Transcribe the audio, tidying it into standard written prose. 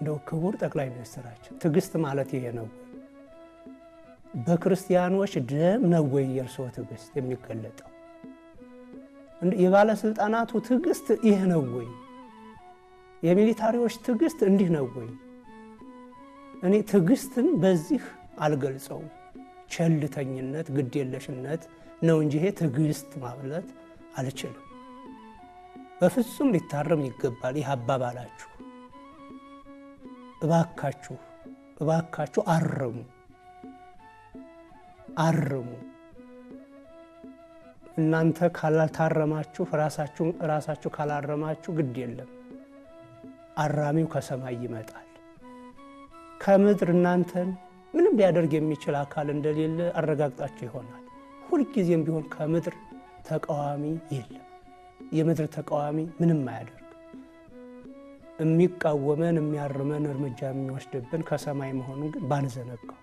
እንደው ክቡር ጠቅላይ ሚኒስትራችን ትዕግስት ማለት ይሄ ነው? በክርስቲያኖች ደም ነው ወይ የእርስዎ ትዕግስት የሚገለጠው? የባለስልጣናቱ ትዕግስት ይሄ ነው ወይ? የሚሊታሪዎች ትዕግስት እንዲህ ነው ወይ? እኔ ትዕግስትን በዚህ አልገልጸውም። ቸልተኝነት፣ ግዴለሽነት ነው እንጂ ይሄ ትዕግስት ማለት አልችልም። በፍጹም ሊታረም ይገባል ይህ አባባላችሁ። እባካችሁ አርሙ። እናንተ ካላልታረማችሁ ራሳችሁ ካላረማችሁ ግድ የለም፣ አራሚው ከሰማይ ይመጣል። ከምድር እናንተን ምንም ሊያደርግ የሚችል አካል እንደሌለ አረጋግጣችሁ ይሆናል። ሁልጊዜም ቢሆን ከምድር ተቃዋሚ የለም። የምድር ተቃዋሚ ምንም አያደርግ። የሚቃወመን የሚያርመን እርምጃ የሚወስድብን ከሰማይ መሆኑን ግን ባንዘነጋው።